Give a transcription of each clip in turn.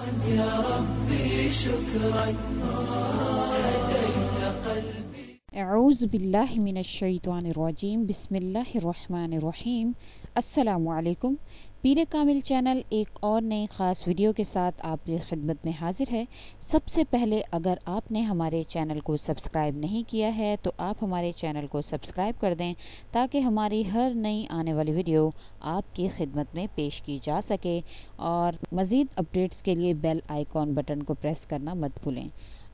يا ربي شكرا هديت قلبي. اعوذ باللہ من الشیطان الرجیم، بسم اللہ الرحمن الرحیم۔ السلام علیکم۔ پیر کامل چینل ایک اور نئی خاص ویڈیو کے ساتھ آپ کی خدمت میں حاضر ہے۔ سب سے پہلے اگر آپ نے ہمارے چینل کو سبسکرائب نہیں کیا ہے تو آپ ہمارے چینل کو سبسکرائب کر دیں تاکہ ہماری ہر نئی آنے والی ویڈیو آپ کی خدمت میں پیش کی جا سکے، اور مزید اپڈیٹس کے لیے بیل آئیکن بٹن کو پریس کرنا مت بھولیں۔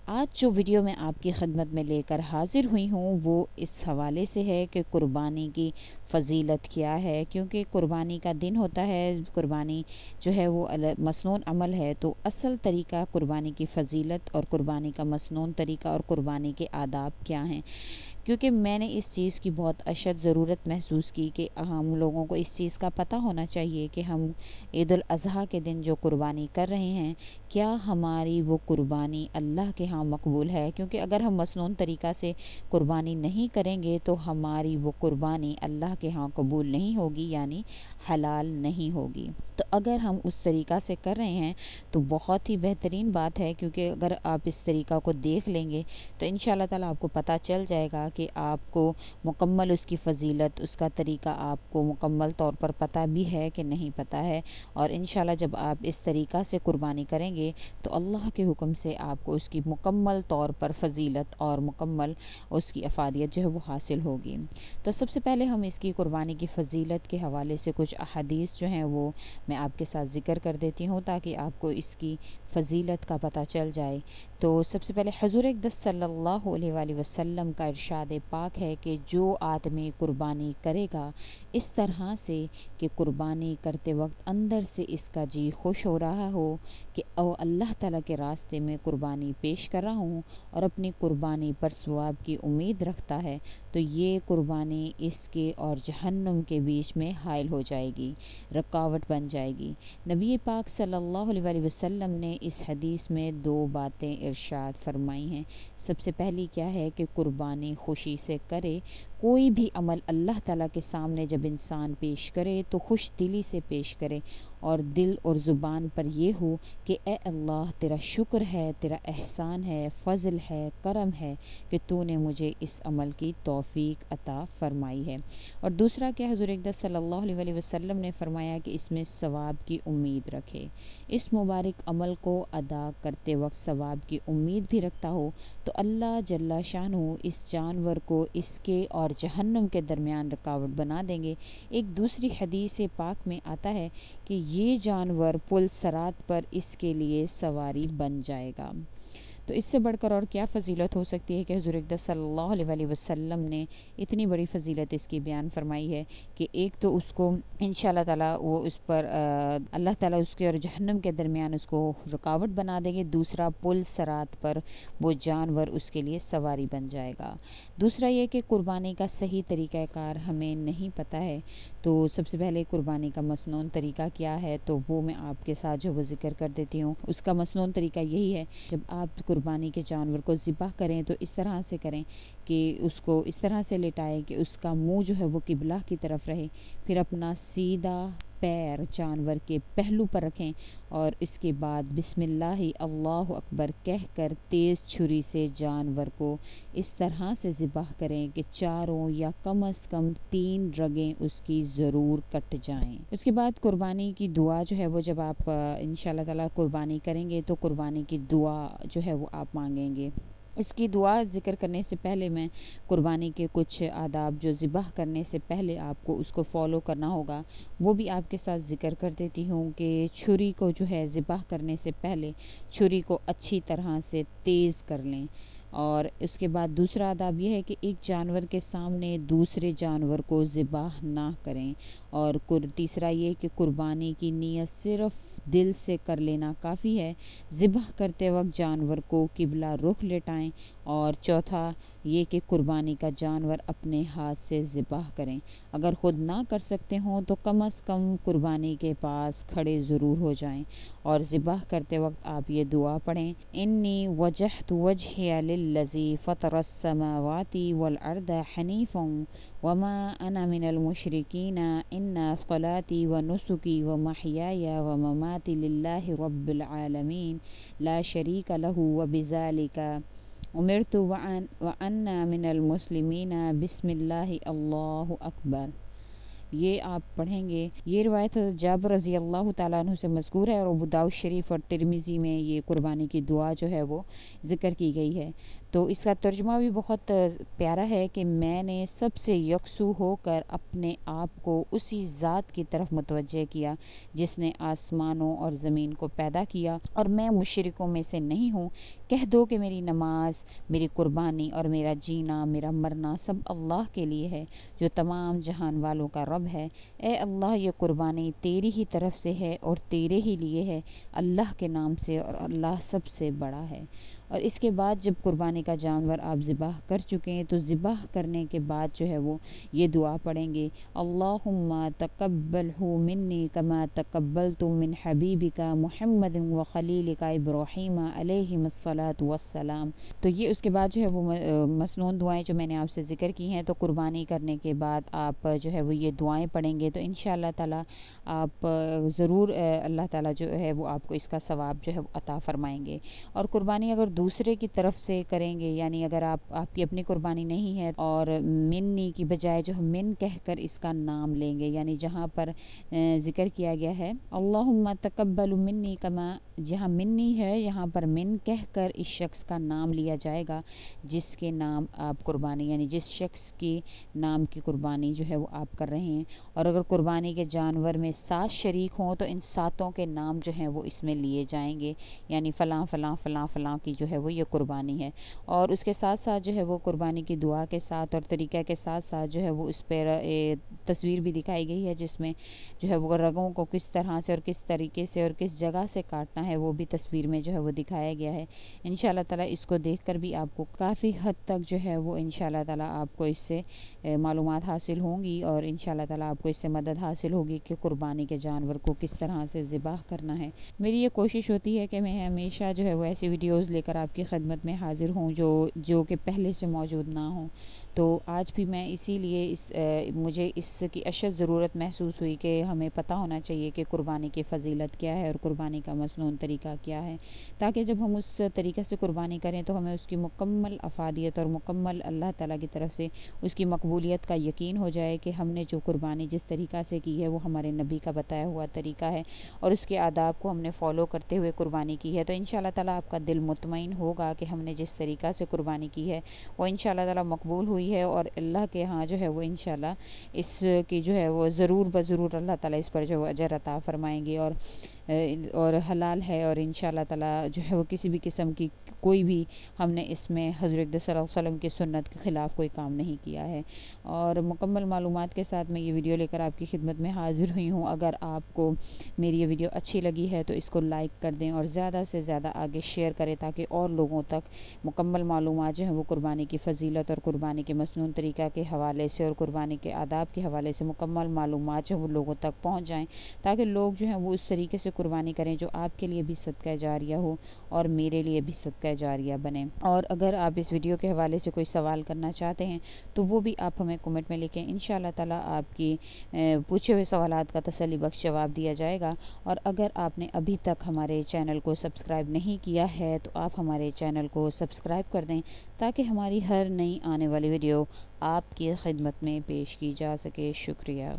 آج جو ویڈیو میں آپ کی خدمت میں لے کر حاضر ہوئی ہوں وہ اس حوالے سے ہے کہ قربانی کی فضیلت کیا ہے، کیونکہ قربانی کا دن ہوتا ہے۔ قربانی جو ہے وہ مسنون عمل ہے، تو اصل طریقہ قربانی کی فضیلت اور قربانی کا مسنون طریقہ اور قربانی کے آداب کیا ہیں، کیونکہ میں نے اس چیز کی بہت اشد ضرورت محسوس کی کہ ہم لوگوں کو اس چیز کا پتہ ہونا چاہیے کہ ہم عید الاضحیٰ کے دن جو قربانی کر رہے ہیں کیا ہماری وہ قربانی اللہ کے ہاں مقبول ہے، کیونکہ اگر ہم مسنون طریقہ سے قربانی نہیں کریں گے تو ہماری وہ قربانی اللہ کے ہاں قبول نہیں ہوگی، یعنی حلال نہیں ہوگی۔ تو اگر ہم اس طریقہ سے کر رہے ہیں تو بہت ہی بہترین بات ہے، کیونکہ اگر آپ اس طریقہ کو دیکھ لیں گے تو انشاءاللہ تعالیٰ آپ کو پتہ چل جائے گا کہ آپ کو مکمل اس کی فضیلت، اس کا طریقہ آپ کو مکمل طور پر پتہ بھی ہے کہ نہیں پتہ ہے، اور انشاءاللہ جب آپ اس طریقہ سے قربانی کریں گے تو اللہ کے حکم سے آپ کو اس کی مکمل طور پر فضیلت اور مکمل اس کی افادیت جو ہے وہ حاصل ہوگی۔ تو سب سے پہلے ہم اس کی قربانی کی فضیلت کے حوالے سے کچھ احادیث جو ہیں وہ میں آپ کے ساتھ ذکر کر دیتی ہوں تاکہ آپ کو اس کی فضیلت کا پتہ چل جائے۔ تو سب سے پہلے حضور اقدس صلی اللہ علیہ وآلہ وسلم کا ارشاد پاک ہے کہ جو آدمی قربانی کرے گا اس طرح سے کہ قربانی کرتے وقت اندر سے اس کا جی خوش ہو رہا ہو کہ او اللہ تعالیٰ کے راستے میں قربانی پیش کر رہا ہوں اور اپنی قربانی پر ثواب کی امید رکھتا ہے، تو یہ قربانی اس کے اور جہنم کے بیچ میں حائل ہو جائے گی، رکاوٹ بن جائے گی۔ نبی پاک صلی اللہ علیہ وآلہ وسلم نے اس حدیث میں دو باتیں ارشاد فرمائی ہیں۔ سب سے پہلی کیا ہے کہ قربانی خوشی سے کرے، کوئی بھی عمل اللہ تعالیٰ کے سامنے جب انسان پیش کرے تو خوش دلی سے پیش کرے، اور دل اور زبان پر یہ ہو کہ اے اللہ تیرا شکر ہے، تیرا احسان ہے، فضل ہے، کرم ہے کہ تو نے مجھے اس عمل کی توفیق عطا فرمائی ہے۔ اور دوسرا کیا، حضور اقدس صلی اللہ علیہ وآلہ وسلم نے فرمایا کہ اس میں ثواب کی امید رکھے۔ اس مبارک عمل کو ادا کرتے وقت ثواب کی امید بھی رکھتا ہو تو اللہ جل شانہ اس جانور کو اس کے اور جہنم کے درمیان رکاوٹ بنا دیں گے۔ ایک دوسری حدیث پاک میں آتا ہے کہ یہ جانور پل صراط پر اس کے لیے سواری بن جائے گا۔ تو اس سے بڑھ کر اور کیا فضیلت ہو سکتی ہے کہ حضور اقدس صلی اللہ علیہ وآلہ وسلم نے اتنی بڑی فضیلت اس کی بیان فرمائی ہے کہ ایک تو اس کو انشاءاللہ تعالیٰ وہ اس پر اللہ تعالیٰ اس کے اور جہنم کے درمیان اس کو رکاوٹ بنا دیں گے، دوسرا پل صراط پر وہ جانور اس کے لیے سواری بن جائے گا۔ دوسرا یہ کہ قربانی کا صحیح طریقہ کار ہمیں نہیں پتہ ہے، تو سب سے پہلے قربانی کا مسنون طریقہ کیا ہے تو وہ میں آپ کے ساتھ جو وہ ذکر کر دیتی ہوں۔ اس کا مسنون طریقہ یہی ہے، جب آپ قربانی کے جانور کو ذبح کریں تو اس طرح سے کریں کہ اس کو اس طرح سے لٹائیں کہ اس کا منہ جو ہے وہ قبلہ کی طرف رہے، پھر اپنا سیدھا پیر جانور کے پہلو پر رکھیں اور اس کے بعد بسم اللہ اللہ اکبر کہہ کر تیز چھری سے جانور کو اس طرح سے ذبح کریں کہ چاروں یا کم از کم 3 رگیں اس کی ضرور کٹ جائیں۔ اس کے بعد قربانی کی دعا جو ہے وہ جب آپ انشاءاللہ تعالیٰ قربانی کریں گے تو قربانی کی دعا جو ہے وہ آپ مانگیں گے۔ اس کی دعا ذکر کرنے سے پہلے میں قربانی کے کچھ آداب جو ذبح کرنے سے پہلے آپ کو اس کو فالو کرنا ہوگا وہ بھی آپ کے ساتھ ذکر کر دیتی ہوں کہ چھری کو جو ہے ذبح کرنے سے پہلے چھری کو اچھی طرح سے تیز کر لیں، اور اس کے بعد دوسرا آداب یہ ہے کہ ایک جانور کے سامنے دوسرے جانور کو ذبح نہ کریں، اور تیسرا یہ کہ قربانی کی نیت صرف دل سے کر لینا کافی ہے، ذبح کرتے وقت جانور کو قبلہ رخ لٹائیں، اور چوتھا یہ کہ قربانی کا جانور اپنے ہاتھ سے ذبح کریں۔ اگر خود نہ کر سکتے ہوں تو کم از کم قربانی کے پاس کھڑے ضرور ہو جائیں، اور ذبح کرتے وقت آپ یہ دعا پڑھیں، انی وجہت وجہی للذی فطر السماوات والارض حنیفا वमा अना मिनल मुशरिकीना इन्ना सलाती व नुसुकी व महयाया व ममाती लिल्लाहि रब्बिल आलमीन ला शरीका लहू व बिज़ालिका उमिरतु व अन्ना मिनल मुस्लिमीना बिस्मिल्लाहि अल्लाहु अकबर। ये आप पढ़ेंगे। ये रिवायत जाबिर रज़ी अल्लाह ताला अन्हु से मज़कूर है और अबू दाऊद शरीफ और तिरमिज़ी में ये कुर्बानी की दुआ जो है वो ज़िक्र की गई है। तो इसका तर्जुमा भी बहुत प्यारा है कि मैंने सबसे यकसू होकर अपने आप को उसी ज़ात की तरफ मुतवज्जे किया जिसने आसमानों और ज़मीन को पैदा किया, और मैं मुशरिकों में से नहीं हूँ। कह दो कि मेरी नमाज, मेरी कुर्बानी और मेरा जीना, मेरा मरना सब अल्लाह के लिए है जो तमाम जहान वालों का रब है। ए अल्लाह, ये कुर्बानी तेरी ही तरफ से है और तेरे ही लिए है, अल्लाह के नाम से, और अल्लाह सबसे बड़ा है। और इसके बाद जब कुर्बानी का जानवर आप ज़िबाह कर चुके हैं तो ज़िबाह करने के बाद जो है वो ये दुआ पढ़ेंगे, अल्लाहुम्मा तक़ब्बलहु मिन्नी कमा तक़ब्बलतु मिन हबीबिका मुहम्मद व खलीलिका इब्राहीम अलैहिस्सलातु वस्सलाम। तो ये उसके बाद जो है वो मसनून दुआएं जो मैंने आपसे ज़िक्र की हैं, तो कुर्बानी करने के बाद आप जो है वो ये दुआएं पढ़ेंगे तो इंशाअल्लाह ताला आप ज़रूर अल्लाह ताला जो है वो आपको इसका सवाब जो है वो अता फ़रमाएंगे। और कुर्बानी अगर दूसरे की तरफ से करेंगे, यानी अगर आपकी अपनी कुर्बानी नहीं है और मिन्नी की बजाय जो मिन कहकर इसका नाम लेंगे, यानी जहाँ पर ज़िक्र किया गया है अल्लाहुम्मा तक़ब्बल मिन्नी कमा, जहाँ मिन्नी है यहाँ पर मिन कहकर इस शख्स का नाम लिया जाएगा जिसके नाम आप कुर्बानी, यानी जिस शख्स के नाम की कुर्बानी जो है वो आप कर रहे हैं। और अगर कुर्बानी के जानवर में 7 शरीक हों तो इन 7 के नाम जो हैं वो इसमें लिए जाएंगे, यानी फ़लाँ फ़लाँ फ़लाँ फ़लाँ की जो है वो ये कुर्बानी है। और उसके साथ साथ जो है वो कुर्बानी की दुआ के साथ और तरीक़ा के साथ साथ जो है वो उस पर तस्वीर भी दिखाई गई है जिसमें जो है वो रगों को किस तरह से और किस तरीके से और किस जगह से काटना है वो भी तस्वीर में जो है वो दिखाया गया है। इंशाअल्लाह ताला इसको देखकर भी आपको काफ़ी हद तक जो है वो इंशाअल्लाह ताला आपको इससे मालूमात हासिल होंगी और इंशाअल्लाह ताला आपको इससे मदद हासिल होगी कि कुर्बानी के जानवर को किस तरह से ज़िबाह करना है। मेरी ये कोशिश होती है कि मैं हमेशा जो है वो ऐसी वीडियोज़ लेकर आपकी खिदमत में हाज़िर हूँ जो कि पहले से मौजूद ना हों। तो आज भी मैं इसीलिए मुझे इसकी अशद ज़रूरत महसूस हुई कि हमें पता होना चाहिए कि कुर्बानी की फ़जीलत क्या है और कुर्बानी का मसनून तरीक़ा क्या है, ताकि जब हम उस तरीक़े से कुर्बानी करें तो हमें उसकी मुकम्मल अफादियत और मुकम्मल अल्लाह ताला की तरफ से उसकी मकबूलियत का यकीन हो जाए कि हमने जो कुर्बानी जिस तरीक़ा से की है वो हमारे नबी का बताया हुआ तरीक़ा है और उसके आदाब को हमने फ़ॉलो करते हुए कुर्बानी की है। तो इंशाअल्लाह ताला आपका दिल मुतमईन होगा कि हमने जिस तरीक़ा से कुर्बानी की है वो इंशाअल्लाह ताला मकबूल हुई है और अल्लाह के यहाँ जो है वो इंशाअल्लाह इसकी जो है वो ज़रूर बज़रूर अल्लाह ताला इस पर जो है अजर अता फ़रमाएंगे और हलाल है। और इंशाअल्लाह ताला जो है वो किसी भी किस्म की कोई भी हमने इसमें हज़रत सल्लल्लाहु अलैहि वसल्लम की सुन्नत के ख़िलाफ़ कोई काम नहीं किया है। और मुकम्मल मालूमात के साथ मैं ये वीडियो लेकर आपकी खिदमत में हाज़िर हुई हूँ। अगर आपको मेरी ये वीडियो अच्छी लगी है तो इसको लाइक कर दें और ज़्यादा से ज़्यादा आगे शेयर करें ताकि और लोगों तक मुकम्मल मालूमात जो है वो कुर्बानी की फ़जीलत और कुर्बानी के मसनून तरीक़ा के हवाले से और कुर्बानी के आदाब के हवाले से मुकम्मल मालूमात जो है वो लोगों तक पहुँच जाएँ, ताकि लोग जो हैं वो उस तरीके से कुर्बानी करें जो आपके लिए भी सदका जारिया हो और मेरे लिए भी सदका जारिया बने। और अगर आप इस वीडियो के हवाले से कोई सवाल करना चाहते हैं तो वो भी आप हमें कमेंट में लिखें। इंशाअल्लाह ताला आपकी पूछे हुए सवालात का तसल्ली बख्श जवाब दिया जाएगा। और अगर आपने अभी तक हमारे चैनल को सब्सक्राइब नहीं किया है तो आप हमारे चैनल को सब्सक्राइब कर दें ताकि हमारी हर नई आने वाली वीडियो आपकी खिदमत में पेश की जा सके। शुक्रिया।